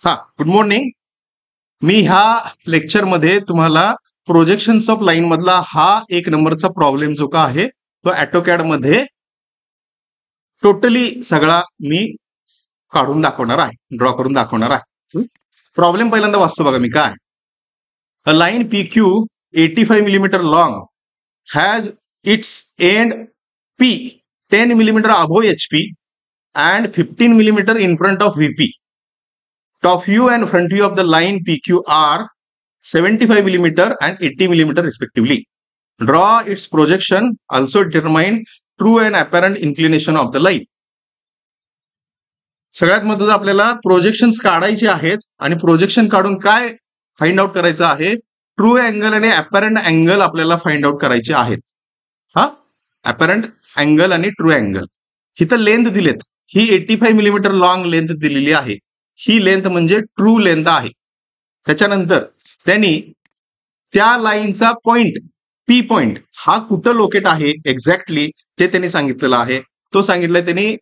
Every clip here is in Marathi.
हा, गुड मॉर्निंग. मी ह्या लेक्चरमध्ये तुम्हाला प्रोजेक्शन्स ऑफ लाईन मधला हा एक नंबरचा प्रॉब्लेम जो का आहे तो ऑटोकॅड मध्ये टोटली सगळा मी काढून दाखवणार आहे, ड्रॉ करून दाखवणार आहे. प्रॉब्लेम पहिल्यांदा वाचतो बघा मी काय. अ line P Q 85 millimeter long has its end P 10 millimeter above HP and 15 millimeter in front of VP. Top view and front view of the line PQ are 75 millimeter and 80 millimeter respectively. Draw its projection. Also determine true and apparent inclination of the line. सगळ्यात महत्त्वाचं आपल्याला प्रोजेक्शन्स काढायचे आहेत आणि प्रोजेक्शन काढून काय फाइंड आउट करायचं आहे, ट्रू अँगल आणि अपॅरंट अँगल आपल्याला फाइंड आउट करायचे आहेत. हा, अपॅरंट अँगल आणि ट्रू अँगल. इथं लेंथ दिलेत, ही 85 मिलीमीटर लॉंग लेंथ दिलेली आहे. ही लेंथ म्हणजे ट्रू लेंथ आहे. त्याच्यानंतर त्यांनी त्या लाईनचा पॉइंट पी पॉइंट हा कुठं लोकेट आहे एक्झॅक्टली ते त्यांनी सांगितलेलं आहे. तो सांगितलाय त्यांनी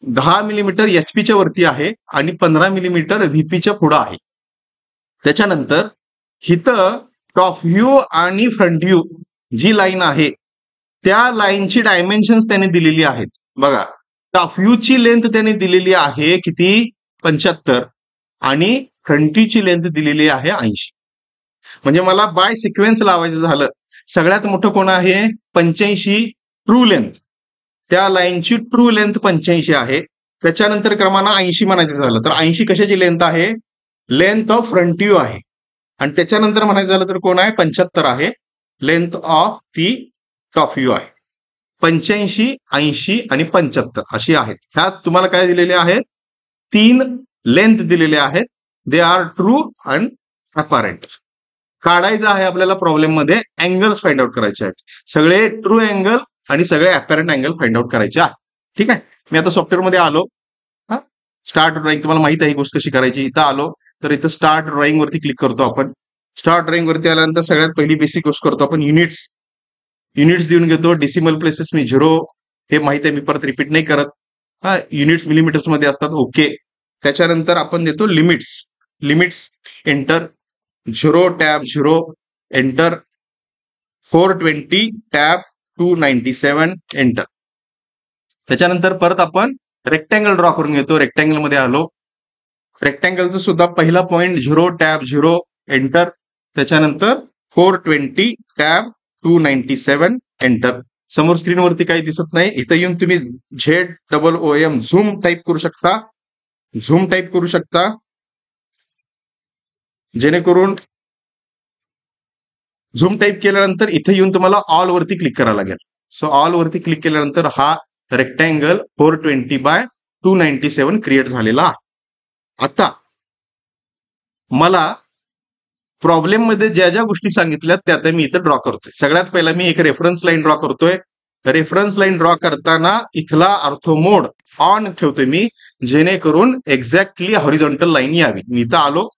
10 मिलीमीटर एचपीच्या वरती आहे आणि 15 मिलीमीटर व्हीपीच्या पुढं आहे. त्याच्यानंतर इथं टॉप व्ह्यू आणि फ्रंट व्ह्यू जी लाईन आहे त्या लाईनची डायमेन्शन्स त्यांनी दिलेली आहेत. बघा, टॉप व्ह्यूची लेंथ त्यांनी दिलेली आहे किती, 75 आणि फ्रंट व्ह्यूची लेंथ दिलेली आहे 80. म्हणजे मला बाय सिक्वेन्स लावायचं झालं, सगळ्यात मोठं कोण आहे 85 ट्रू लेंथ. त्या लाईनची ट्रू लेंथ 85 आहे. त्याच्यानंतर क्रमांक 80 म्हणायचं झालं तर 80 कशाची लेंथ आहे, लेंथ ऑफ फ्रंट व्ह्यू आहे. आणि त्याच्यानंतर म्हणायचं झालं तर कोण आहे 75 आहे, लेंथ ऑफ ती टॉप व्ह्यू आहे. 85, 80 आणि 75 अशी आहेत. ह्यात तुम्हाला काय दिलेले आहेत, 3 लेंथ दिलेले आहेत. They are true and apparent. काढायचं आहे आपल्याला प्रॉब्लेम मध्ये अँगल्स फाइंड आउट करायचे आहेत. सगळे ट्रू अँगल आणि सगळे अपॅरंट अँगल फाइंड आउट करायचे आहे. ठीक आहे, मी आता सॉफ्टवेअर मध्ये आलो. हा, स्टार्ट ड्रॉइंग तुम्हाला माहित आहे ही गोष्ट कशी करायची. इथं आलो तर इथं स्टार्ट ड्रॉइंग वरती क्लिक करतो आपण. स्टार्ट ड्रॉइंग वरती आल्यानंतर सगळ्यात पहिली बेसिक गोष्ट करतो आपण युनिट्स देऊन घेतो. डेसिमल प्लेसेस मी 0 हे माहित आहे, मी परत रिपीट नाही करत. हा, युनिट्स मिलीमीटर्स मध्ये असतात. ओके. त्याच्यानंतर आपण देतो limits enter. 0 tab 0 enter. 420 tab 297 enter. त्याच्यानंतर परत आपण रेक्टँगल ड्रॉ करून घेतो. रेक्टँगल मध्ये आलो. रेक्टँगलचा सुद्धा पहिला पॉइंट 0 टॅब 0 एंटर. त्याच्यानंतर 420 टॅब 297 एंटर. समोर स्क्रीनवरती काही दिसत नाही, इथं येऊन तुम्ही ZOOM झूम टाईप करू शकता. जेणेकरून झूम टाईप केल्यानंतर इथे येऊन तुम्हाला ऑल वरती क्लिक करायला लागेल. सो ऑल वरती क्लिक केल्यानंतर हा रेक्टँगल 420/297 क्रिएट झालेला आहे. आता मला प्रॉब्लेम मध्ये ज्या ज्या गोष्टी सांगितल्या त्या आता मी इथं ड्रॉ करतोय. सगळ्यात पहिला मी एक रेफरन्स लाईन ड्रॉ करतोय. रेफरन्स लाईन ड्रॉ करताना इथला ऑर्थोमोड ऑन ठेवतोय मी, जेणेकरून एक्झॅक्टली हॉरिझॉन्टल लाईन यावी. मी इथं आलो.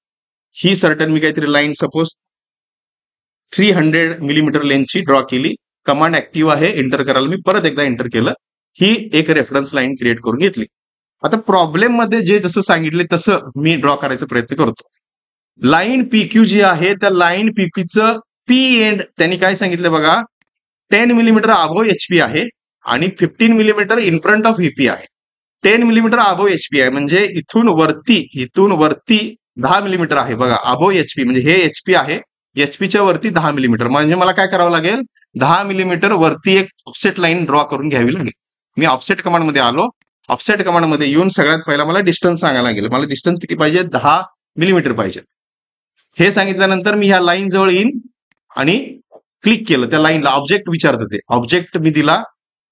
ही सर्टन मी काहीतरी लाईन सपोज 300 मिलीमीटर लेंथची ड्रॉ केली. कमांड ऍक्टिव्ह आहे, एंटर करायला मी परत एकदा एंटर केलं. ही एक रेफरन्स लाईन क्रिएट करून घेतली. आता प्रॉब्लेम मध्ये जे जसं सांगितले तसं मी ड्रॉ करायचा प्रयत्न करतो. लाईन PQ जी आहे त्या लाईन PQचं पी एंड त्यांनी काय सांगितलं बघा, 10 मिलीमीटर अबोव HP आहे आणि 15 millimetre in front of VP आहे. 10 मिलीमीटर अबोव HP आहे म्हणजे इथून वरती 10 मिलीमीटर आहे. बघा, अबोव HP म्हणजे हे HP आहे, HPच्या वरती 10 मिलीमीटर. म्हणजे मला काय करावं लागेल, 10 मिलीमीटर वरती एक ऑफसेट लाईन ड्रॉ करून घ्यावी लागेल. मी ऑफसेट कमांड मध्ये आलो. ऑफसेट कमांड मध्ये येऊन सगळ्यात पहिला मला डिस्टन्स सांगायला लागेल. मला डिस्टन्स किती पाहिजे, 10 मिलीमीटर पाहिजे. हे सांगितल्यानंतर मी ह्या लाईन जवळ येईन आणि क्लिक केलं. त्या लाईनला ऑब्जेक्ट विचारतं, ते ऑब्जेक्ट मी दिला.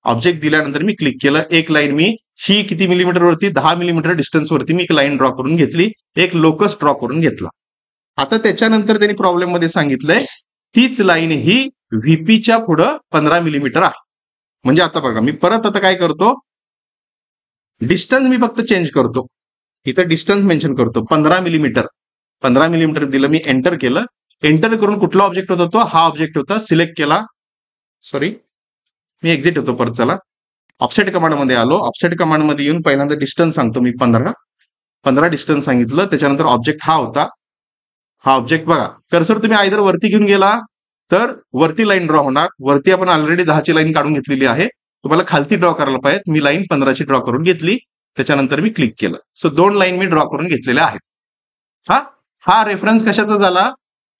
ऑब्जेक्ट दिल्यानंतर मी क्लिक केलं. एक लाईन मी ही किती मिलीमीटर वरती, 10 मिलीमीटर डिस्टन्स वरती मी एक लाईन ड्रॉ करून घेतली. एक लोकस ड्रॉ करून घेतला. आता त्याच्यानंतर त्यांनी प्रॉब्लेम मध्ये सांगितलंय तीच लाईन ही व्हीपीच्या पुढं 15 मिलीमीटर आहे. म्हणजे आता बघा, मी परत आता काय करतो, डिस्टन्स मी फक्त चेंज करतो. इथं डिस्टन्स मेन्शन करतो 15 मिलीमीटर. 15 मिलीमीटर दिलं, मी एंटर केलं. एंटर करून कुठला ऑब्जेक्ट होता तो, हा ऑब्जेक्ट होता. सिलेक्ट केला. सॉरी, मी एक्झिट होतो परत. चला, ऑफसेट कमांड मध्ये आलो. ऑफसेट कमांड मध्ये येऊन पहिल्यांदा डिस्टन्स सांगतो मी 15. 15 डिस्टन्स सांगितलं. त्याच्यानंतर ऑब्जेक्ट हा होता. हा ऑब्जेक्ट बघा, कर्सर तुम्ही आयदर वरती घेऊन गेला तर वरती लाईन ड्रॉ होणार. वरती आपण ऑलरेडी 10ची लाईन काढून घेतलेली आहे. तुम्हाला खालती ड्रॉ करायला पाहिजे. मी लाईन 15ची ड्रॉ करून घेतली. त्याच्यानंतर मी क्लिक केलं. सो 2 लाईन मी ड्रॉ करून घेतलेल्या आहेत. हा हा रेफरन्स कशाचा झाला?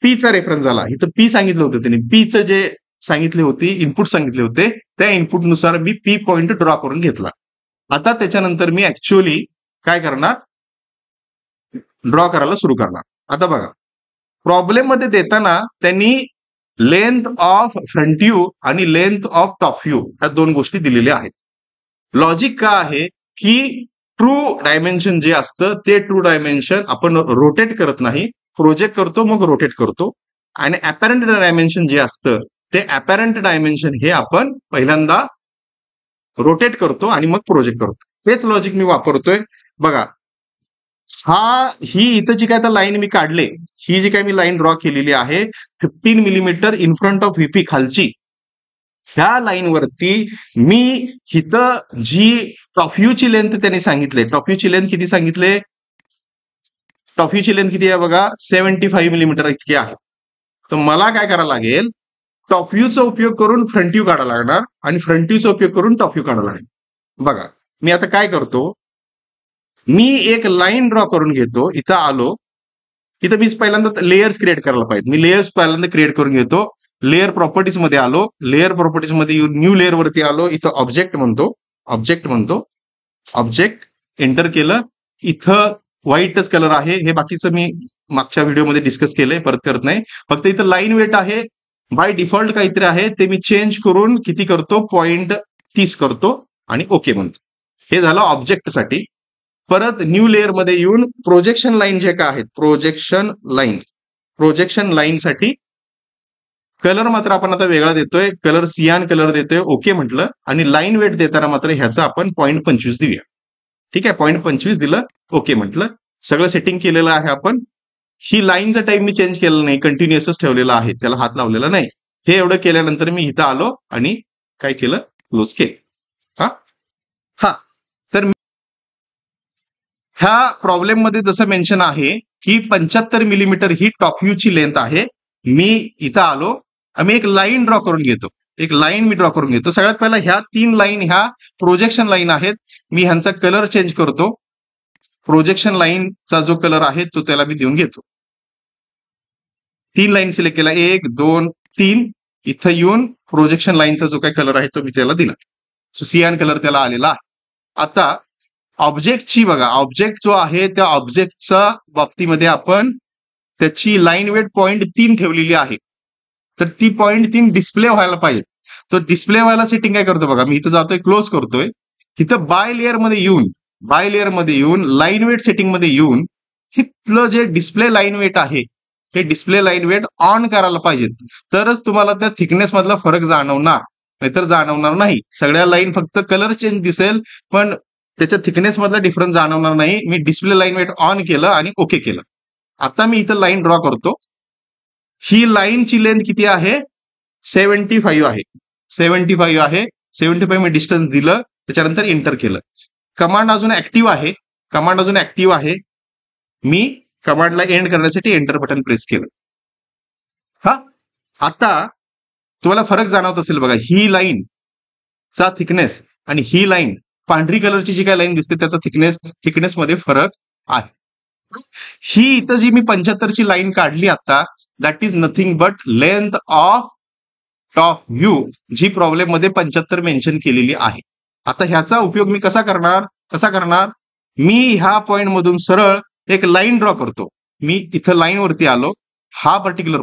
पीचा रेफरन्स झाला. इथं पी सांगितलं होतं त्यांनी. पीचं जे सांगितले होते, इनपुट सांगितले होते, त्या इनपुटनुसार मी पी पॉइंट ड्रॉ करून घेतला. आता त्याच्यानंतर मी ऍक्च्युअली काय करणार? ड्रॉ करायला सुरू करणार. आता बघा, प्रॉब्लेम मध्ये देताना त्यांनी लेंथ ऑफ फ्रंट व्ह्यू आणि लेंथ ऑफ टॉप व्ह्यू ह्या 2 गोष्टी दिलेल्या आहेत. लॉजिक का आहे की ट्रू डायमेन्शन जे असतं ते ट्रू डायमेन्शन आपण रोटेट करत नाही, प्रोजेक्ट करतो मग रोटेट करतो. आणि अपॅरंट डायमेन्शन जे असतं ते अपॅरंट डायमेन्शन हे आपण पहिल्यांदा रोटेट करतो आणि मग प्रोजेक्ट करतो. तेच लॉजिक मी वापरतोय. बघा, ही इथं जी काय तर लाईन मी काढले, ही जी काय मी लाईन ड्रॉ केलेली आहे 15 millimetre in front of VP खालची, ह्या लाईनवरती मी इथं जी टॉप व्ह्यूची लेंथ त्यांनी सांगितले, टॉप व्ह्यूची लेंथ किती सांगितले? टॉप व्ह्यूची लेंथ किती आहे बघा, 75 मिलीमीटर इतकी आहे. तर मला काय करावं लागेल? टॉप व्ह्यूचा उपयोग करून फ्रंट व्ह्यू काढायला लागणार आणि फ्रंट व्ह्यूचा उपयोग करून टॉप व्ह्यू काढायला लागणार. बघा, मी आता काय करतो? मी एक लाईन ड्रॉ करून घेतो. इथं आलो, इथं मी पहिल्यांदा लेयर्स क्रिएट करायला पाहिजे. मी लेयर्स पहिल्यांदा क्रिएट करून घेतो. लेअर प्रॉपर्टीज मध्ये आलो. लेअर प्रॉपर्टीज मध्ये येऊन न्यू लेअर वरती आलो. इथं ऑब्जेक्ट म्हणतो. ऑब्जेक्ट एंटर केलं. इथं व्हाईटच कलर आहे. हे बाकीचं मी मागच्या व्हिडिओमध्ये डिस्कस केलंय, परत करत नाही. फक्त इथं लाईन वेट आहे, बाय डिफॉल्ट काहीतरी आहे, ते मी चेंज करून किती करतो? 0.30 करतो आणि ओके म्हणतो. हे झालं ऑब्जेक्टसाठी. परत न्यू लेअर मध्ये येऊन प्रोजेक्शन लाईन जे काय आहेत, प्रोजेक्शन लाईन साठी कलर मात्र आपण आता वेगळा देतोय. कलर सियान कलर देतोय. ओके म्हटलं. आणि लाईन वेट देताना मात्र ह्याचा आपण 0.25 देऊया. ठीक आहे, 0.25 दिलं. ओके म्हटलं. सगळं सेटिंग केलेलं आहे आपण. ही लाईनचा टाइम मी चेंज केलेला नाही, कंटिन्युअसच ठेवलेला आहे, त्याला हात लावलेला नाही. हे एवढं केल्यानंतर मी इथं आलो आणि काय केलं? क्लोज केलं. हा तर ह्या प्रॉब्लेम मध्ये जसं मेन्शन आहे की 75 मिलीमीटर ही टॉप व्ह्यूची लेंथ आहे. मी इथं आलो, आम्ही एक लाईन ड्रॉ करून घेतो. सगळ्यात पहिला ह्या 3 लाईन ह्या प्रोजेक्शन लाईन आहेत. मी ह्यांचा कलर चेंज करतो. प्रोजेक्शन लाईनचा जो कलर आहे तो त्याला मी देऊन घेतो. 3 लाईन सिलेक्ट केला, 1 2 3. इथं येऊन प्रोजेक्शन लाईनचा जो काही कलर आहे तो मी त्याला दिला. सो सियान कलर त्याला आलेला आहे. आता ऑब्जेक्टची बघा, ऑब्जेक्ट जो आहे त्या ऑब्जेक्टच्या बाबतीमध्ये आपण त्याची लाईन वेट 0.3 ठेवलेली आहे. तर ती 0.3 डिस्प्ले व्हायला पाहिजे. तो डिस्प्ले व्हायला सेटिंग काय करतो बघा, मी इथं जातोय, क्लोज करतोय. इथं बाय लेअर मध्ये येऊन लाईन वेट सेटिंग मध्ये येऊन इथलं जे डिस्प्ले लाईन वेट आहे हे डिस्प्ले लाईन वेट ऑन करायला पाहिजे. तरच तुम्हाला त्या थिकनेस मधला फरक जाणवणार, नाहीतर जाणवणार नाही. सगळ्या लाईन फक्त कलर चेंज दिसेल पण त्याच्या थिकनेस मधला डिफरन्स जाणवणार नाही. मी डिस्प्ले लाईन वेट ऑन केलं आणि ओके केलं. आता मी इथं लाईन ड्रॉ करतो. ही लाईनची लेंथ किती आहे? 75 आहे. 75 मी डिस्टन्स दिलं, त्याच्यानंतर एंटर केलं. कमांड अजून ऍक्टिव्ह आहे. मी कमांडला एंड करण्यासाठी एंटर बटन प्रेस केलं. आता तुम्हाला फरक जाणवत असेल बघा, ही लाईन चा थिकनेस आणि ही लाईन पांढरी कलरची जी काही लाईन दिसते त्याचा थिकनेस मध्ये फरक आहे. ही इथं जी मी 75ची लाईन काढली आता, that is nothing but length of top view, जी प्रॉब्लेम मध्ये 75 मेन्शन केलेली आहे. आता ह्याचा उपयोग मी कसा करणार? मी ह्या पॉइंट मधून सरळ एक लाईन ड्रॉ करतो. मी इथं लाईन वरती आलो, ह्या पर्टिक्युलर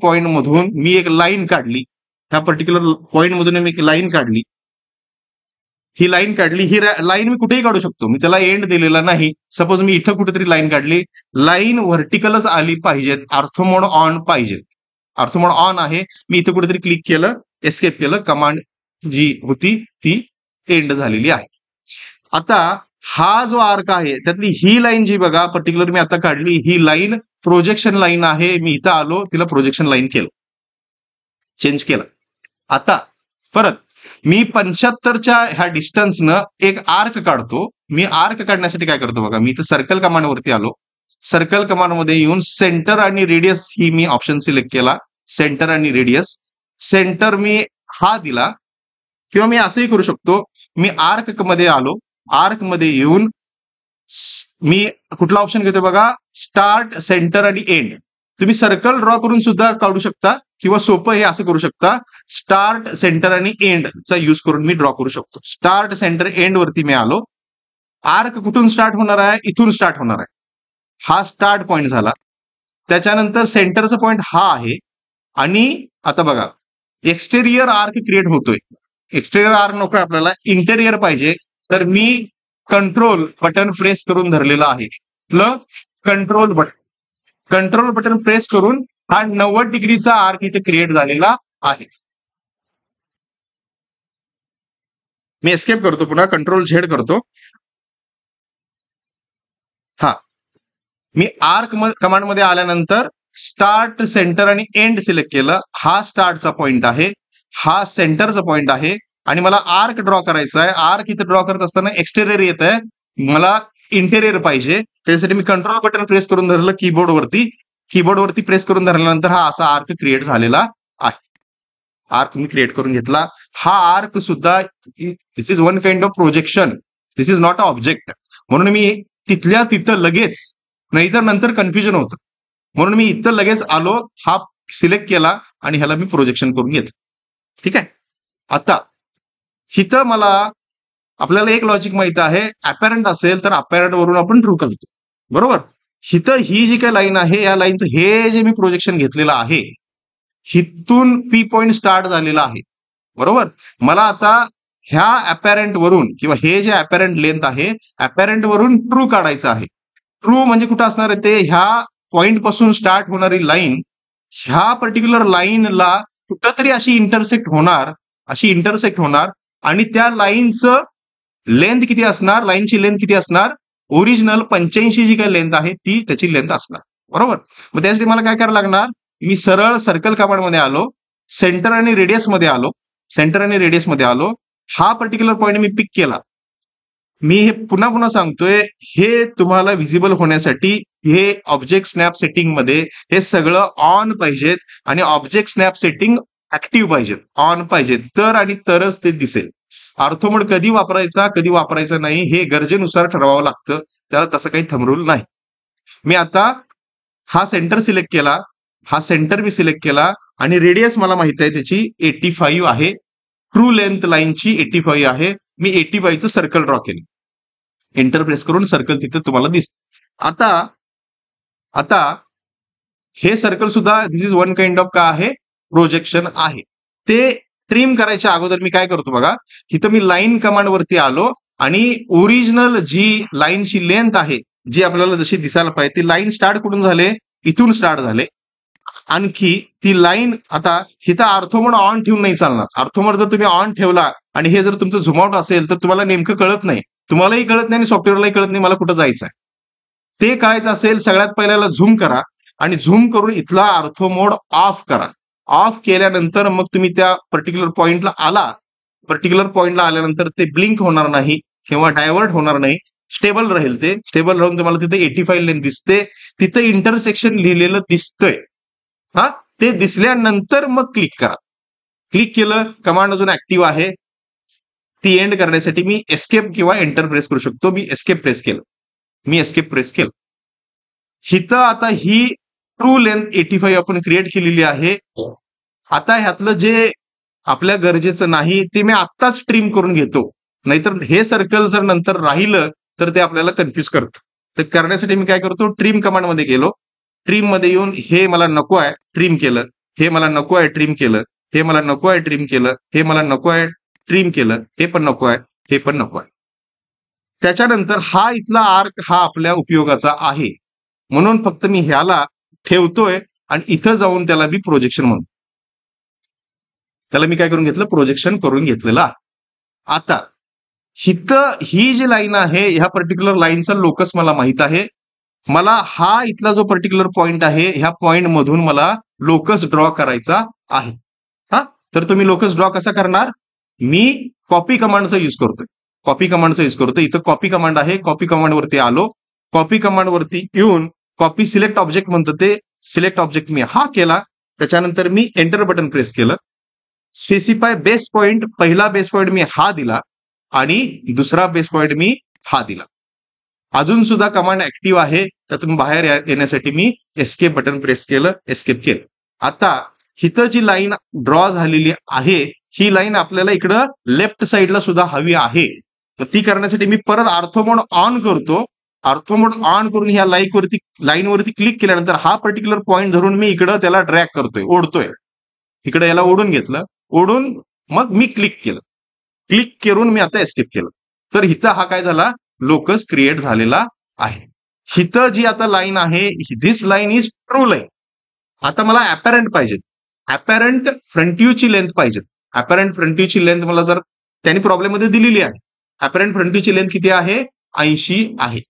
पॉइंट मधून मी एक लाईन काढली. ही लाईन मी कुठेही काढू शकतो. मी त्याला एंड दिलेला नाही. सपोज मी इथं कुठेतरी लाईन काढली, लाईन व्हर्टिकलच आली पाहिजेत, अर्थमोड ऑन पाहिजे. अर्थमोड ऑन आहे. मी इथं कुठेतरी क्लिक केलं, एस्केप केलं, कमांड जी होती ती एंड झालेली आहे. आता हा जो आर्क आहे त्यातली ही लाईन जी बघा पर्टिक्युलर मी आता काढली, ही लाईन प्रोजेक्शन लाईन आहे. मी इथं आलो, तिला प्रोजेक्शन लाईन केलं, चेंज केलं. आता परत मी 75च्या ह्या डिस्टन्सनं एक आर्क काढतो. मी आर्क काढण्यासाठी काय करतो बघा, मी इथं सर्कल कमांडवरती आलो. सर्कल कमांडमध्ये येऊन सेंटर आणि रेडियस ही मी ऑप्शन सिलेक्ट केला. सेंटर आणि रेडियस. सेंटर मी हा दिला, किंवा मी असंही करू शकतो. मी आर्क मध्ये आलो. आर्क मध्ये येऊन मी कुठला ऑप्शन घेतो बघा, स्टार्ट, सेंटर आणि एंड. तुम्ही सर्कल ड्रॉ करून सुद्धा काढू शकता, किंवा सोपं हे असं करू शकता, स्टार्ट, सेंटर आणि एंडचा यूज करून मी ड्रॉ करू शकतो. स्टार्ट, सेंटर, एंड वरती मी आलो. आर्क कुठून स्टार्ट होणार आहे, इथून स्टार्ट होणार आहे. हा स्टार्ट पॉइंट झाला. त्याच्यानंतर सेंटरचा पॉइंट हा आहे. आणि आता बघा, एक्सटेरियर आर्क क्रिएट होतोय. एक्सटेरियर आर्क नको आपल्याला, इंटेरियर पाहिजे. तर मी कंट्रोल बटन प्रेस करून धरलेला आहे. कंट्रोल बटन प्रेस करून हा 90 डिग्रीचा आर्क इथे क्रिएट झालेला आहे. मी एस्केप करतो, पुन्हा कंट्रोल झेड करतो. हा, मी आर्क कमांड मध्ये आल्यानंतर स्टार्ट, सेंटर आणि एंड सिलेक्ट केलं. हा स्टार्टचा पॉइंट आहे, हा सेंटरचा पॉइंट आहे, आणि मला आर्क ड्रॉ करायचा आहे. आर्क इथे ड्रॉ करत असताना एक्सटेरियर येत आहे, मला इंटेरियर पाहिजे. त्यासाठी मी कंट्रोल बटन प्रेस करून धरलं कीबोर्डवरती प्रेस करून धरल्यानंतर हा असा आर्क क्रिएट झालेला आहे. आर्क मी क्रिएट करून घेतला. हा आर्क सुद्धा this is one kind of projection, this is not a object. म्हणून मी तिथल्या तिथं लगेच, नाहीतर नंतर कन्फ्युजन होतं, म्हणून मी इथं लगेच आलो, हा सिलेक्ट केला आणि ह्याला मी प्रोजेक्शन करून घेतलं. ठीक आहे. आता इथं मला आपल्याला एक लॉजिक माहित आहे, अपॅरंट असेल तर अपॅरंट वरून आपण ट्रू करतो, बरोबर. इथं ही जी काही लाईन आहे, या लाईनचं हे जे मी प्रोजेक्शन घेतलेलं आहे, हिथून पी पॉइंट स्टार्ट झालेला आहे, बरोबर. मला आता ह्या अपॅरंट वरून, किंवा हे जे अपॅरंट लेंथ आहे, अपॅरंट वरून ट्रू काढायचं आहे. ट्रू म्हणजे कुठं असणार आहे ते, ह्या पॉइंट पासून स्टार्ट होणारी लाईन ह्या पर्टिक्युलर लाईनला कुठंतरी अशी इंटरसेक्ट होणार, आणि त्या लाईनचं लेंथ किती असणार, लाईनची लेंथ किती असणार, ओरिजिनल 85 जी काही लेंथ आहे ती त्याची लेंथ असणार, बरोबर. मग त्यासाठी मला काय करायला लागणार, मी सरळ सर्कल कमांड मध्ये आलो. सेंटर आणि रेडियस मध्ये आलो. हा पर्टिक्युलर पॉइंट मी पिक केला. मी हे पुन्हा सांगतोय, हे तुम्हाला विजिबल होण्यासाठी हे ऑब्जेक्ट स्नॅप सेटिंग मध्ये हे सगळं ऑन पाहिजेत, आणि ऑब्जेक्ट स्नॅप सेटिंग ऍक्टिव्ह पाहिजेत, ऑन पाहिजेत, तरच ते दिसेल. ऑर्थो मोड कधी वापरायचा नाही हे गरजेनुसार ठरवावं लागतं, त्याला तसं काही थंब रूल नाही. मी आता हा सेंटर सिलेक्ट केला, आणि रेडियस मला माहित आहे त्याची 85 आहे. ट्रू लेंथ लाईनची 85 आहे. मी 85चं सर्कल ड्रॉ केलं. एंटर प्रेस करून सर्कल तिथे तुम्हाला दिसतं. आता हे सर्कल सुद्धा this is one kind of काय आहे, प्रोजेक्शन आहे. ते ट्रिम करायच्या अगोदर मी काय करतो बघा, इथं मी लाईन कमांड वरती आलो, आणि ओरिजिनल जी लाईनची लेंथ आहे, जी आपल्याला जशी दिसायला पाहिजे, ती लाईन स्टार्ट कुठून झाले, इथून स्टार्ट झाले. आणखी ती लाईन, आता इथं ऑर्थोमोड ऑन ठेवून नाही चालणार. ऑर्थोमोड जर तुम्ही ऑन ठेवला आणि हे जर तुमचं झूम आउट असेल तर तुम्हाला नेमकं कळत नाही, तुम्हालाही कळत नाही आणि सॉफ्टवेअरलाही कळत नाही मला कुठं जायचं आहे. ते कळायचं असेल, सगळ्यात पहिल्याला झूम करा, आणि झूम करून इथला ऑर्थोमोड ऑफ करा. ऑफ केल्यानंतर मग तुम्ही त्या पर्टिक्युलर पॉइंटला आल्यानंतर ते ब्लिंक होणार नाही किंवा डायव्हर्ट होणार नाही, स्टेबल राहील. ते स्टेबल राहून तुम्हाला तिथे 85 लेंथ दिसते, तिथे इंटरसेक्शन लिहिलेलं दिसतंय. हा, ते दिसल्यानंतर मग क्लिक करा. क्लिक केलं, कमांड अजून ऍक्टिव्ह आहे. ती एंड करण्यासाठी मी एस्केप किंवा एंटर प्रेस करू शकतो. मी एस्केप प्रेस केलं. हिथं आता ही ट्रू लेंथ 85 आपण क्रिएट केलेली आहे. आता ह्यातलं जे आपल्या गरजेचं नाही ते मी आत्ताच ट्रिम करून घेतो, नाहीतर हे सर्कल जर नंतर राहिलं तर ते आपल्याला कन्फ्युज करतं. तर करण्यासाठी मी काय करतो, ट्रिम कमांड मध्ये गेलो. ट्रिम मध्ये येऊन हे मला नको आहे ट्रिम केलं, हे मला नको आहे ट्रिम केलं, हे मला नको आहे ट्रिम केलं, हे मला नको आहे ट्रिम केलं, हे पण नको आहे, हे पण नको आहे. त्याच्यानंतर हा इथला आर्क हा आपल्या उपयोगाचा आहे, म्हणून फक्त मी ह्याला ठेवतोय आणि इथं जाऊन त्याला मी प्रोजेक्शन म्हणतो. त्याला मी काय करून घेतलं, प्रोजेक्शन करून घेतलेलं आहे. आता ही जी लाईन आहे, ह्या पर्टिक्युलर लाईनचा लोकस मला माहित आहे. मला हा इथला जो पर्टिक्युलर पॉइंट आहे, ह्या पॉइंट मधून मला लोकस ड्रॉ करायचा आहे. हा, तर तुम्ही लोकस ड्रॉ कसा करणार, मी कॉपी कमांडचा यूज करतोय. कॉपी कमांडचा यूज करतोय. इथं कॉपी कमांड आहे. कॉपी कमांडवरती आलो. कॉपी कमांडवरती येऊन कॉपी सिलेक्ट ऑब्जेक्ट म्हणतं ते सिलेक्ट ऑब्जेक्ट मी हा केला. त्याच्यानंतर मी एंटर बटन प्रेस केलं. स्पेसिफाय बेस पॉइंट, पहिला बेस पॉइंट मी हा दिला आणि दुसरा बेस पॉइंट मी हा दिला. अजून सुद्धा कमांड ऍक्टिव्ह आहे. त्यातून बाहेर येण्यासाठी मी एस्केप बटन प्रेस केलं, एस्केप केलं. आता हिथं जी लाईन ड्रॉ झालेली आहे ही लाईन आपल्याला इकडं लेफ्ट साईडला सुद्धा हवी आहे. तर ती करण्यासाठी मी परत ऑर्थो मोड ऑन करतो. ऑर्थो मोड ऑन करून ह्या लाईनवरती क्लिक केल्यानंतर हा पर्टिक्युलर पॉईंट धरून मी इकडं त्याला ड्रॅग करतोय, ओढतोय. इकडे याला ओढून घेतलं. ओढून मग मी क्लिक केलं. क्लिक करून मी आता एस्केप केलं. तर इथं हा काय झाला, लोकस क्रिएट झालेला आहे. हिथं जी आता लाईन आहे, दिस लाईन इज ट्रू लाईन. आता मला ऍपरंट पाहिजे. ऍपरंट फ्रंट व्ह्यूची लेंथ पाहिजे. ऍपरंट फ्रंट व्ह्यूची लेंथ मला जर त्यांनी प्रॉब्लेम मध्ये दिलेली आहे. ऍपरंट फ्रंट व्ह्यूची लेंथ किती आहे? 80 आहे.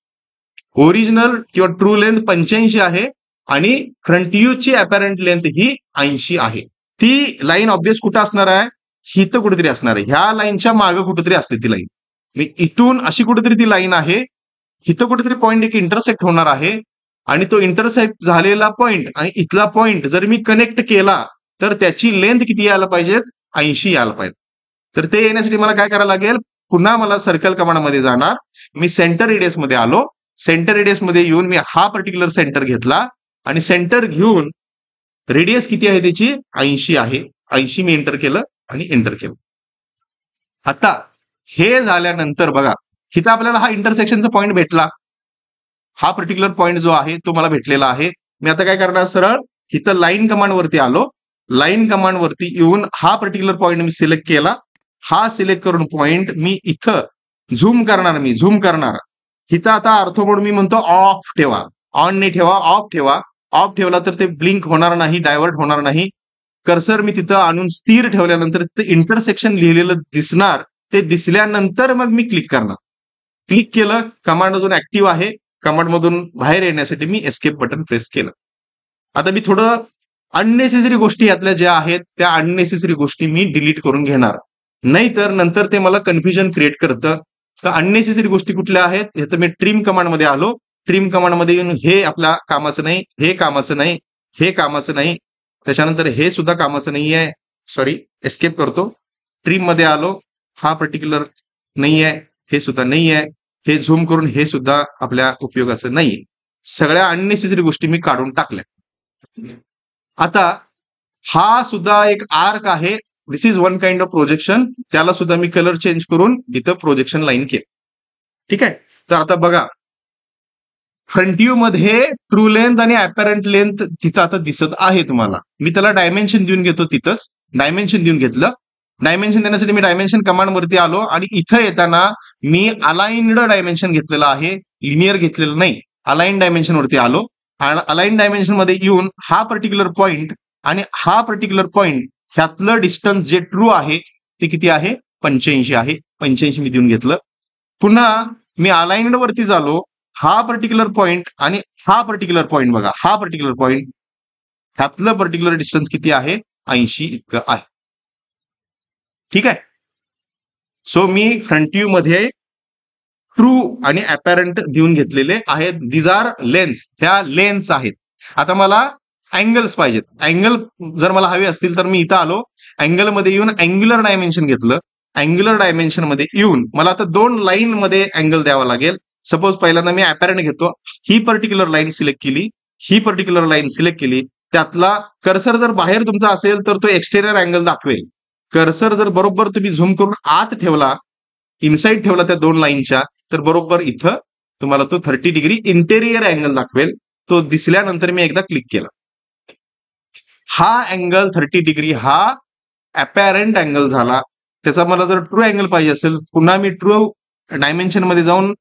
ओरिजिनल किंवा ट्रू लेंथ 85 आहे आणि फ्रंट व्ह्यूची ऍपरंट लेंथ ही 80 आहे. ती लाईन ऑब्वियस कुठं असणार आहे? हिथं कुठेतरी असणार आहे. ह्या लाईनच्या मागे कुठेतरी असते ती लाईन. मी इथून अशी कुठेतरी ती लाईन आहे. इथं कुठेतरी पॉईंट एक इंटरसेक्ट होणार आहे आणि तो इंटरसेक्ट झालेला पॉईंट आणि इथला पॉईंट जर मी कनेक्ट केला तर त्याची लेंथ किती यायला पाहिजेत? 80 यायला पाहिजे. तर ते येण्यासाठी मला काय करायला लागेल? पुन्हा मला सर्कल कमांडमध्ये जाणार. मी सेंटर रेडियस मध्ये आलो. सेंटर रेडियस मध्ये येऊन मी हा पर्टिक्युलर सेंटर घेतला आणि सेंटर घेऊन रेडियस किती आहे त्याची? 80 आहे. 80 मी एंटर केलं आणि एंटर केलं. आता हे झाल्यानंतर बघा, इथं आपल्याला हा इंटरसेक्शनचा पॉईंट भेटला. हा पर्टिक्युलर पॉईंट जो आहे तो मला भेटलेला आहे. मी आता काय करणार? सरळ इथं लाईन कमांड वरती आलो. लाईन कमांड वरती येऊन हा पर्टिक्युलर पॉईंट मी सिलेक्ट केला. हा सिलेक्ट करून पॉईंट मी इथं झूम करणार. मी झूम करणार. इथं आता ऑर्थो मोड मी म्हणतो ऑफ ठेवा. ऑन नाही ठेवा, ऑफ ठेवा. ऑफ ठेवला तर ते ब्लिंक होणार नाही, डायव्हर्ट होणार नाही. कर्सर मी तिथं आणून स्थिर ठेवल्यानंतर तिथं इंटरसेक्शन लिहिलेलं दिसणार. ते दिसल्यानंतर मग मी क्लिक करणार. क्लिक केलं, कमांड अजून ऍक्टिव्ह आहे. कमांड मधून बाहेर येण्यासाठी मी एस्केप बटन प्रेस केलं. आता मी थोडं अननेसेसरी गोष्टी यातल्या ज्या आहेत त्या अननेसेसरी गोष्टी मी डिलीट करून घेणार. नाहीतर नंतर ते मला कन्फ्युजन क्रिएट करतं. तर अननेसेसरी गोष्टी कुठल्या आहेत? हे तर मी ट्रिम कमांड मध्ये आलो. ट्रिम कमांड मध्ये येऊन हे आपल्या कामाचं नाही, हे कामाचं नाही, हे कामाचं नाही, त्याच्यानंतर हे सुद्धा कामाचं नाही आहे. सॉरी, एस्केप करतो. ट्रिम मध्ये आलो. हा पर्टिक्युलर नाही आहे, हे सुद्धा नाही आहे. हे झूम करून हे सुद्धा आपल्या उपयोगाचं नाही. सगळ्या अननेसेसरी गोष्टी मी काढून टाकल्या. आता हा सुद्धा एक आर्क आहे. This is one kind of projection. त्याला सुद्धा मी कलर चेंज करून इथं प्रोजेक्शन लाईन केलं. ठीक आहे. तर आता बघा, फ्रंट व्ह्यू मध्ये ट्रू लेंथ आणि अपॅरंट लेंथ तिथं आता दिसत आहे तुम्हाला. मी त्याला डायमेन्शन देऊन घेतो. तिथंच डायमेन्शन देऊन घेतलं. डायमेन्शन देण्यासाठी मी डायमेन्शन कमांड वरती आलो आणि इथं येताना मी अलाइन्ड डायमेन्शन घेतलेलं आहे, लिनियर घेतलेलं नाही. अलाइन डायमेन्शन वरती आलो आणि अलाइन डायमेन्शन मध्ये येऊन हा पर्टिक्युलर पॉइंट आणि हा पर्टिक्युलर पॉइंट ह्यातलं डिस्टन्स जे ट्रू आहे ते किती आहे? 85 आहे. 85 मी देऊन घेतलं. पुन्हा मी अलाइन्ड वरतीच आलो. हा पर्टिक्युलर पॉइंट आणि हा पर्टिक्युलर पॉइंट बघा, हा पर्टिक्युलर पॉइंट ह्यातलं पर्टिक्युलर डिस्टन्स किती आहे? 80 इतकं आहे. ठीक आहे. सो मी फ्रंट व्ह्यू मध्ये ट्रू आणि अपॅरंट देऊन घेतलेले आहेत. These are lens. ह्या लेन्स आहेत. आता मला अँगल्स पाहिजेत. अँगल जर मला हवे असतील तर मी इथं आलो. अँगल मध्ये येऊन अँग्युलर डायमेन्शन घेतलं. अँग्युलर डायमेन्शन मध्ये येऊन मला आता 2 लाईन मध्ये अँगल द्यावा लागेल. सपोज पहिल्यांदा मी अपॅरंट घेतो. ही पर्टिक्युलर लाईन सिलेक्ट केली, ही पर्टिक्युलर लाईन सिलेक्ट केली. त्यातला कर्सर जर बाहेर तुमचा असेल तर तो एक्सटेरियर अँगल दाखवेल. कर्सर जर बरोबर तुम्ही झूम करून आत ठेवला, इनसाइड ठेवला त्या 2 लाईनच्या, तर बरोबर इथं तुम्हाला तो 30 डिग्री इंटेरियर अँगल दाखवेल. तो दिसल्यानंतर मी एकदा क्लिक केला. हा अँगल 30 डिग्री हा अपॅरंट अँगल झाला. त्याचा मला जर ट्रू अँगल पाहिजे असेल, पुन्हा मी ट्रू डायमेन्शन मध्ये जाऊन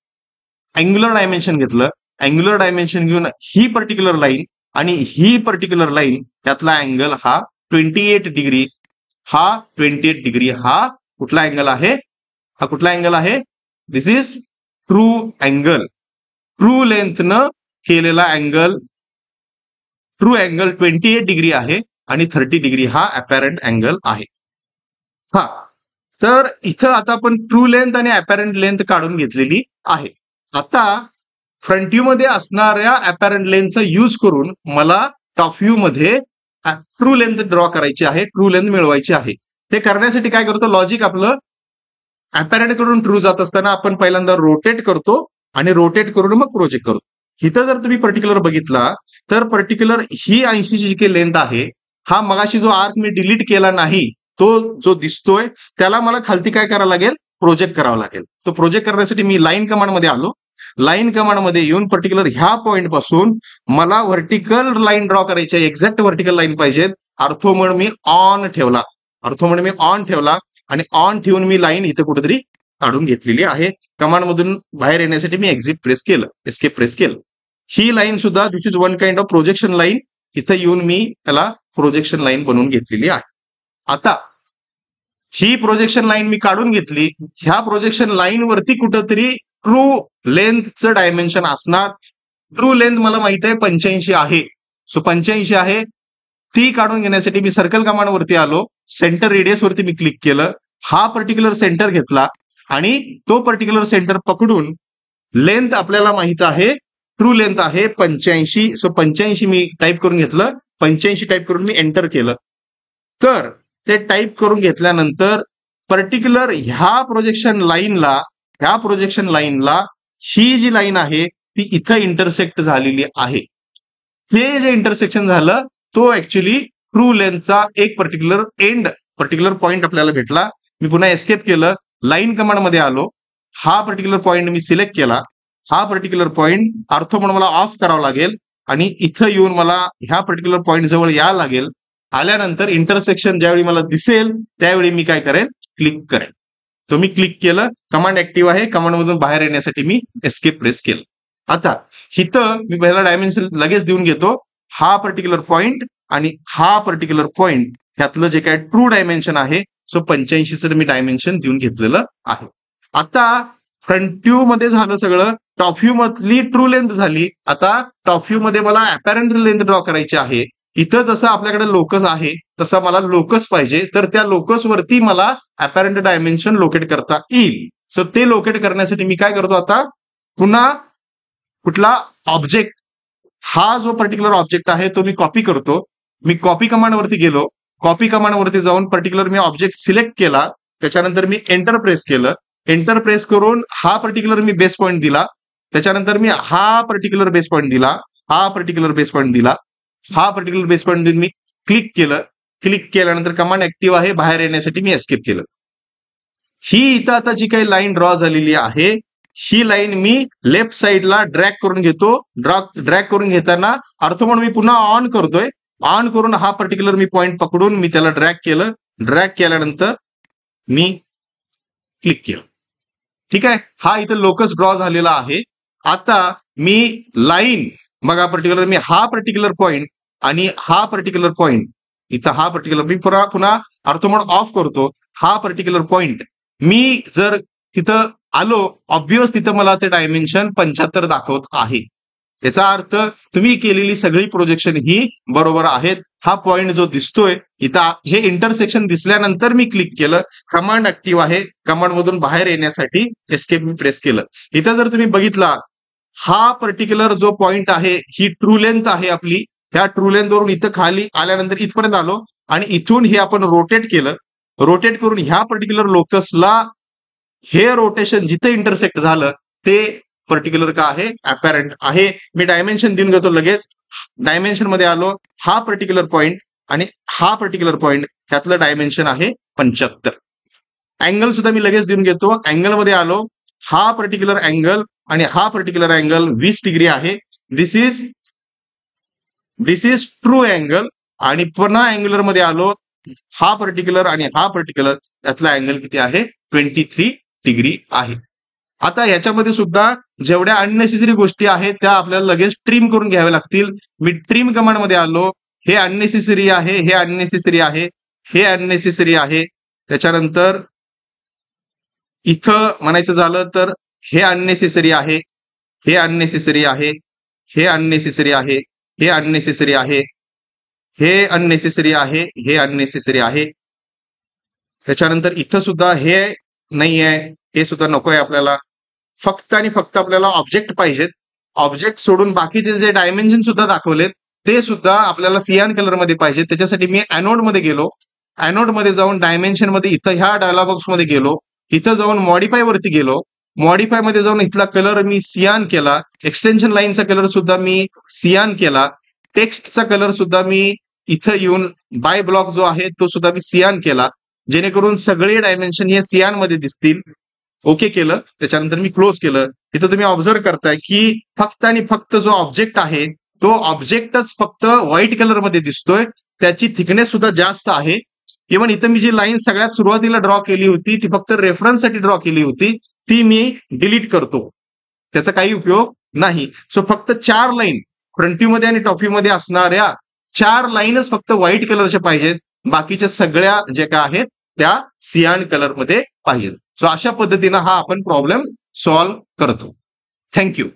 अँग्युलर डायमेन्शन घेतलं. अँग्युलर डायमेन्शन घेऊन ही पर्टिक्युलर लाईन आणि ही पर्टिक्युलर लाईन त्यातला अँगल हा 28 डिग्री. हा 28 डिग्री हा कुठला अँगल आहे? हा कुठला अँगल आहे? This is true angle. True लेंथनं केलेला अँगल, ट्रू अँगल 28 डिग्री आहे आणि 30 डिग्री हा अपॅरंट अँगल आहे. हा तर इथं आता आपण ट्रू लेंथ आणि अपॅरंट लेंथ काढून घेतलेली आहे. आता फ्रंट व्ह्यू मध्ये असणाऱ्या अपॅरंट लेंथचा यूज करून मला टॉप व्ह्यू मध्ये ट्रू लेंथ ड्रॉ करायची आहे, ट्रू लेंथ मिळवायची आहे. ते करण्यासाठी काय करतो, लॉजिक आपलं अपॅरंट कडून ट्रू जात असताना आपण पहिल्यांदा रोटेट करतो आणि रोटेट करून मग प्रोजेक्ट करतो. इथं जर तुम्ही पर्टिक्युलर बघितला तर पर्टिक्युलर ही 80ची जी काही लेंथ आहे, हा मगाशी जो आर्क मी डिलीट केला नाही तो जो दिसतोय त्याला मला खालती काय करावं लागेल, प्रोजेक्ट करावं लागेल. तो प्रोजेक्ट करण्यासाठी मी लाईन कमांड मध्ये आलो. लाईन कमांड मध्ये येऊन पर्टिक्युलर ह्या पॉइंट पासून मला व्हर्टिकल लाईन ड्रॉ करायची आहे, एक्झॅक्ट व्हर्टिकल लाईन पाहिजे. अर्थो मोड मी ऑन ठेवला, अर्थो मोड मी ऑन ठेवला आणि ऑन ठेवून मी लाईन इथं कुठेतरी काढून घेतलेली आहे. कमांड मधून बाहेर येण्यासाठी मी एक्झिट प्रेस केलं, एस्केप प्रेस केलं. ही लाईन सुद्धा this is one kind of projection line. इथं येऊन मी त्याला प्रोजेक्शन लाईन बनवून घेतलेली आहे. आता ही प्रोजेक्शन लाईन मी काढून घेतली. ह्या प्रोजेक्शन लाईन वरती कुठंतरी ट्रू लेंथचं डायमेन्शन असणार. ट्रू लेंथ मला माहित आहे 85 आहे. सो 85 आहे. ती काढून घेण्यासाठी मी सर्कल कमांड वरती आलो. सेंटर रेडियस वरती मी क्लिक केलं. हा पर्टिक्युलर सेंटर घेतला आणि तो पर्टिक्युलर सेंटर पकडून लेंथ आपल्याला माहित आहे, ट्रू लेंथ आहे 85. सो 85 मी टाईप करून घेतलं. 85 टाईप करून मी एंटर केलं. तर ते टाईप करून घेतल्यानंतर पर्टिक्युलर ह्या प्रोजेक्शन लाईनला ही जी लाईन आहे ती इथं इंटरसेक्ट झालेली आहे. हे जे इंटरसेक्शन झालं तो ऍक्च्युली ट्रू लेंथचा एक पर्टिक्युलर पॉइंट आपल्याला भेटला. मी पुन्हा एस्केप केलं, लाईन कमांड मध्ये आलो. हा पर्टिक्युलर पॉइंट मी सिलेक्ट केला. हा पर्टिक्युलर पॉइंट अर्थो म्हणून मला ऑफ करावा लागेल आणि इथं येऊन मला ह्या पर्टिक्युलर पॉइंट जवळ यायला लागेल. आल्यानंतर इंटरसेक्शन ज्यावेळी मला दिसेल त्यावेळी मी काय करेन, क्लिक करेन. तो मी क्लिक केलं. कमांड ऍक्टिव्ह आहे. कमांड मधून बाहेर येण्यासाठी मी एस्केप प्रेस केलं. आता इथं मी पहिला डायमेन्शन लगेच देऊन घेतो. हा पर्टिक्युलर पॉइंट आणि हा पर्टिक्युलर पॉइंट ह्यातलं जे काय ट्रू डायमेन्शन आहे, सो 85चं मी डायमेन्शन देऊन घेतलेलं आहे. आता फ्रंट व्ह्यू मध्ये झालं सगळं. टॉप व्ह्यू मधली ट्रू लेंथ झाली. आता टॉप व्ह्यू मध्ये मला अपॅरंट लेंथ ड्रॉ करायची आहे. इथं जसं आपल्याकडे लोकस आहे तसं मला लोकस पाहिजे. तर त्या लोकस वरती मला अपॅरंट डायमेन्शन लोकेट करता येईल. सो ते लोकेट करण्यासाठी मी काय करतो, आता पुन्हा कुठला ऑब्जेक्ट, हा जो पर्टिक्युलर ऑब्जेक्ट आहे तो मी कॉपी करतो. मी कॉपी कमांड वरती गेलो. कॉपी कमांड वरती जाऊन पर्टिक्युलर मी ऑब्जेक्ट सिलेक्ट केला. त्याच्यानंतर मी एंटर प्रेस केलं. एंटर प्रेस करून हा पर्टिक्युलर मी बेस पॉईंट दिला. त्याच्यानंतर मी हा पर्टिक्युलर बेस पॉईंट दिला. हा पर्टिक्युलर बेस पॉईंट दिला. हा पर्टिक्युलर बेस पॉईंट देऊन मी क्लिक केलं. क्लिक केल्यानंतर कमांड ऍक्टिव्ह आहे. बाहेर येण्यासाठी मी एस्केप केलं. ही इथं आता जी काही लाईन ड्रॉ झालेली आहे, ही लाईन मी लेफ्ट साईडला ड्रॅग करून घेतो. ड्रॅग करून घेताना अर्थ म्हणून मी पुन्हा ऑन करतोय. ऑन करून हा पर्टिक्युलर मी पॉइंट पकडून मी त्याला ड्रॅग केलं. ड्रॅग केल्यानंतर मी क्लिक केलं. ठीक आहे. हा इथं लोकस ड्रॉ झालेला आहे. आता मी लाईन बघा पर्टिक्युलर मी हा पर्टिक्युलर पॉइंट आणि हा पर्टिक्युलर पॉइंट इथं हा पर्टिक्युलर मी पुन्हा अर्थ म्हणून ऑफ करतो. हा पर्टिक्युलर पॉइंट मी जर तिथं आलो, ऑब्व्हियस तिथं मला ते डायमेन्शन 75 दाखवत आहे. याचा अर्थ तुम्ही केलेली सगळी प्रोजेक्शन ही बरोबर आहेत. हा पॉइंट जो दिसतोय इथं, हे इंटरसेक्शन दिसल्यानंतर मी क्लिक केलं. कमांड ऍक्टिव्ह आहे. कमांड मधून बाहेर येण्यासाठी एस्केप मी प्रेस केलं. इथं जर तुम्ही बघितला, हा पर्टिक्युलर जो पॉइंट आहे ही ट्रू लेंथ आहे आपली. ह्या ट्रू लेंथ वरून इथं खाली आल्यानंतर इथपर्यंत आलो आणि इथून हे आपण रोटेट केलं. रोटेट करून ह्या पर्टिक्युलर लोकसला हे रोटेशन जिथे इंटरसेक्ट झालं ते पर्टिक्युलर का आहे, अपॅरंट आहे. मी डायमेन्शन देऊन घेतो लगेच. डायमेन्शन मध्ये आलो. हा पर्टिक्युलर पॉइंट आणि हा पर्टिक्युलर पॉइंट ह्यातलं डायमेन्शन आहे 75. अँगल सुद्धा मी लगेच देऊन घेतो. अँगल मध्ये आलो. हा पर्टिक्युलर अँगल आणि हा पर्टिक्युलर अँगल 20 डिग्री आहे. This is true angle. आणि पुन्हा अँग्युलर मध्ये आलो. हा पर्टिक्युलर आणि हा पर्टिक्युलर यातला अँगल किती आहे, 23 डिग्री आहे. आता ह्याच्यामध्ये सुद्धा जेवढ्या अननेसेसरी गोष्टी आहेत त्या आपल्याला लगेच ट्रिम करून घ्याव्या लागतील. मी ट्रिम कमांड मध्ये आलो. हे अननेसेसरी आहे, हे अननेसेसरी आहे, हे अननेसेसरी आहे. त्याच्यानंतर इथं म्हणायचं झालं तर हे अननेसेसरी आहे, हे अननेसेसरी आहे, हे अननेसेसरी आहे, हे अननेसेसरी आहे, हे अननेसेसरी आहे, हे अननेसेसरी आहे. त्याच्यानंतर इथं सुद्धा हे नाही आहे, हे सुद्धा नको आहे आपल्याला. फक्त आणि फक्त आपल्याला ऑब्जेक्ट पाहिजेत. ऑब्जेक्ट सोडून बाकीचे जे डायमेन्शन सुद्धा दाखवलेत ते सुद्धा आपल्याला सियान कलर मध्ये पाहिजे. त्याच्यासाठी मी एनोड मध्ये गेलो. एनोड मध्ये जाऊन डायमेन्शन मध्ये इथं ह्या डायलॉग बॉक्स मध्ये गेलो. इथं जाऊन मॉडिफाय वरती गेलो. मॉडिफाय मध्ये जाऊन इथला कलर मी सियान केला. एक्सटेन्शन लाईनचा कलर सुद्धा मी सियान केला. टेक्स्टचा कलर सुद्धा मी इथं येऊन बाय ब्लॉक जो आहे तो सुद्धा मी सियान केला, जेणेकरून सगळे डायमेन्शन हे सियान मध्ये दिसतील. ओके केलं. त्याच्यानंतर मी क्लोज केलं. इथं तुम्ही ऑब्झर्व करताय की फक्त आणि फक्त जो ऑब्जेक्ट आहे तो ऑब्जेक्टच फक्त व्हाईट कलर मध्ये दिसतोय. त्याची थिकनेस सुद्धा जास्त आहे. इव्हन इथं मी जी लाईन सगळ्यात सुरुवातीला ड्रॉ केली होती ती फक्त रेफरन्ससाठी ड्रॉ केली होती, ती मी डिलीट करतो. त्याचा काही उपयोग नाही. सो फक्त 4 लाईन फ्रंट व्ह्यू मध्ये आणि टॉप व्ह्यू मध्ये असणाऱ्या 4 लाईनच फक्त व्हाईट कलरच्या पाहिजेत. बाकीच्या सगळ्या जे काय आहेत त्या सियान कलर मध्ये पाहिजेत. सो अशा पद्धतीनं हा आपण प्रॉब्लेम सॉल्व्ह करतो. थँक्यू.